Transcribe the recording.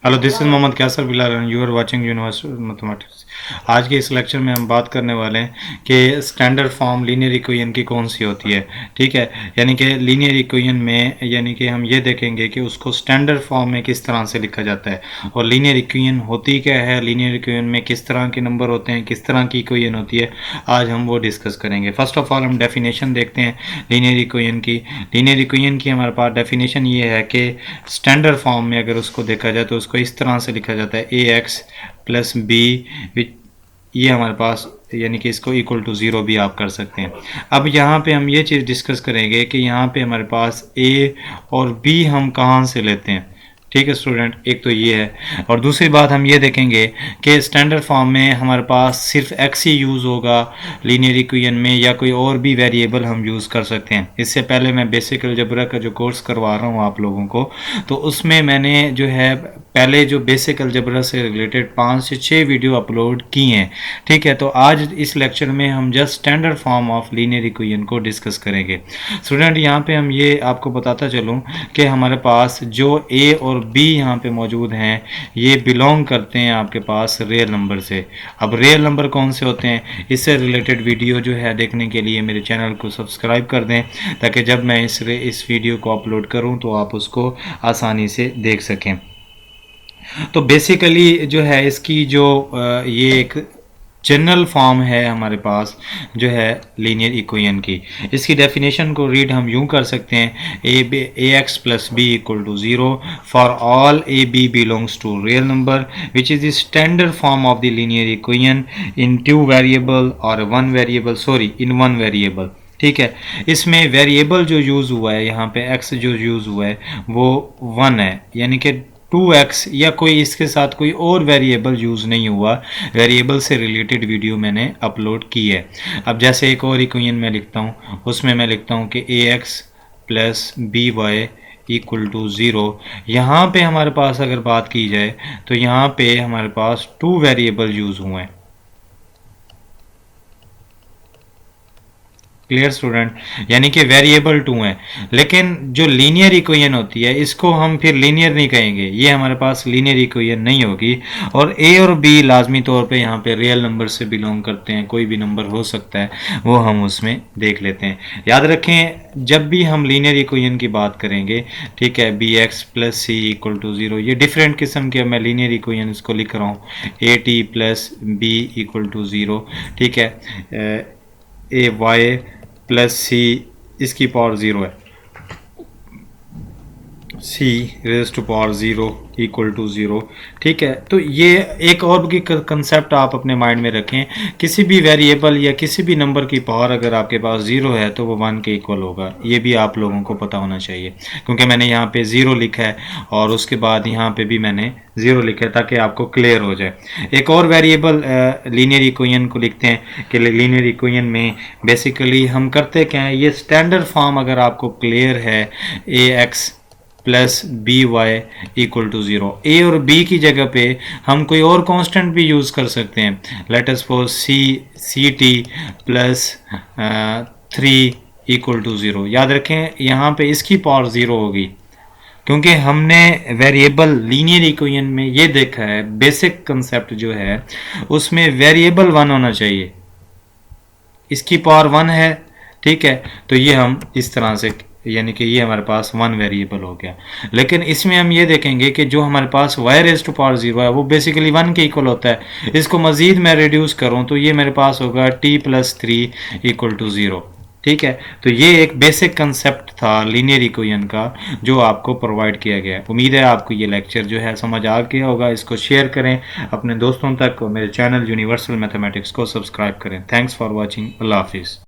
Hello, this is Mohammad Qaiser Bilal and you are watching university mathematics. आज के इस लेक्चर में हम बात करने वाले हैं कि स्टैंडर्ड फॉर्म लीनियर इक्वेशन की कौन सी होती है। ठीक है, यानी कि लीनियर इक्वेशन में यानी कि हम ये देखेंगे कि उसको स्टैंडर्ड फॉर्म में किस तरह से लिखा जाता है और लीनियर इक्वेशन होती क्या है, लीनियर इक्वेशन में किस तरह के नंबर होते हैं, किस तरह की इक्वेशन होती है, आज हम वो डिस्कस करेंगे। फर्स्ट ऑफ ऑल हम डेफिनेशन देखते हैं लीनियर इक्वेशन की। लीनियर इक्वेशन की हमारे पास डेफिनेशन ये है कि स्टैंडर्ड फॉर्म में अगर उसको देखा जाए तो उसको इस तरह से लिखा जाता है ए एक्स प्लस बी, ये हमारे पास यानी कि इसको इक्वल टू ज़ीरो भी आप कर सकते हैं। अब यहाँ पे हम ये चीज़ डिस्कस करेंगे कि यहाँ पे हमारे पास ए और बी हम कहाँ से लेते हैं। ठीक है स्टूडेंट, एक तो ये है और दूसरी बात हम ये देखेंगे कि स्टैंडर्ड फॉर्म में हमारे पास सिर्फ एक्स ही यूज़ होगा लीनियर इक्वेशन में या कोई और भी वेरिएबल हम यूज़ कर सकते हैं। इससे पहले मैं बेसिक अलजेब्रा का जो कोर्स करवा रहा हूँ आप लोगों को, तो उसमें मैंने जो है पहले जो बेसिक अलजेब्रा से रिलेटेड 5 से 6 वीडियो अपलोड की हैं। ठीक है, तो आज इस लेक्चर में हम just standard form of linear equation को डिस्कस करेंगे। स्टूडेंट, यहाँ पे हम ये आपको बताता चलूँ कि हमारे पास जो ए और बी यहाँ पे मौजूद हैं ये बिलोंग करते हैं आपके पास रियल नंबर से। अब रियल नंबर कौन से होते हैं, इससे रिलेटेड वीडियो जो है देखने के लिए मेरे चैनल को सब्सक्राइब कर दें ताकि जब मैं इस वीडियो को अपलोड करूँ तो आप उसको आसानी से देख सकें। तो बेसिकली जो है इसकी जो ये एक जनरल फॉर्म है हमारे पास जो है लीनियर इक्वेशन की। इसकी डेफिनेशन को रीड हम यूं कर सकते हैं, A X plus B equal to zero for all A B belongs to real number which is the standard form of the linear equation in two variable और one variable in one variable. ठीक है, इसमें variable जो use हुआ है यहाँ पे x जो यूज़ हुआ है वो 1 है, यानी कि 2x या कोई इसके साथ कोई और वेरिएबल यूज़ नहीं हुआ। वेरिएबल से रिलेटेड वीडियो मैंने अपलोड की है। अब जैसे एक और इक्वेशन मैं लिखता हूँ, उसमें मैं लिखता हूँ कि A X plus B Y equal to zero. यहाँ पे हमारे पास अगर बात की जाए तो यहाँ पे हमारे पास 2 वेरिएबल यूज़ हुए हैं। क्लियर स्टूडेंट, यानी कि वेरिएबल 2 है, लेकिन जो लीनियर इक्वेशन होती है इसको हम फिर लीनियर नहीं कहेंगे, ये हमारे पास लीनियर इक्वेशन नहीं होगी। और ए और बी लाजमी तौर पे यहाँ पे रियल नंबर से बिलोंग करते हैं, कोई भी नंबर हो सकता है, वो हम उसमें देख लेते हैं। याद रखें जब भी हम लीनियर इक्वेशन की बात करेंगे, ठीक है, B x plus C equal to zero, ये डिफरेंट किस्म के मैं लीनियर इक्वेशन इसको लिख रहा हूँ, A T plus B equal to zero. ठीक है, ए वाई प्लस सी इसकी पावर ज़ीरो है, C raise to power zero equal to zero. ठीक है, तो ये एक और भी कंसेप्ट आप अपने माइंड में रखें, किसी भी वेरिएबल या किसी भी नंबर की पावर अगर आपके पास ज़ीरो है तो वो 1 के इक्वल होगा। ये भी आप लोगों को पता होना चाहिए, क्योंकि मैंने यहाँ पे ज़ीरो लिखा है और उसके बाद यहाँ पे भी मैंने ज़ीरो लिखा है ताकि आपको क्लियर हो जाए। एक और वेरिएबल लीनियर इक्वेशन को लिखते हैं कि लीनियर इक्वेशन में बेसिकली हम करते क्या है, ये स्टैंडर्ड फॉर्म अगर आपको क्लियर है, A X plus B Y equal to zero, A और बी की जगह पे हम कोई और कांस्टेंट भी यूज़ कर सकते हैं। Let us suppose C T plus 3 equal to zero. याद रखें यहाँ पे इसकी पावर ज़ीरो होगी, क्योंकि हमने वेरिएबल लीनियर इक्वेशन में ये देखा है, बेसिक कंसेप्ट जो है उसमें वेरिएबल 1 होना चाहिए, इसकी पावर 1 है। ठीक है, तो ये हम इस तरह से यानी कि ये हमारे पास 1 वेरिएबल हो गया। लेकिन इसमें हम ये देखेंगे कि जो हमारे पास y रेज टू पावर 0 है वो बेसिकली 1 के इक्वल होता है। इसको मज़ीद मैं रिड्यूस करूं तो ये मेरे पास होगा t प्लस 3 इक्वल टू 0। ठीक है, तो ये एक बेसिक कंसेप्ट था लीनियर इक्वेशन का जो आपको प्रोवाइड किया गया है। उम्मीद है आपको ये लेक्चर जो है समझ आ गया होगा। इसको शेयर करें अपने दोस्तों तक और मेरे चैनल यूनिवर्सल मैथमेटिक्स को सब्सक्राइब करें। Thanks for watching. अल्लाह हाफिज़।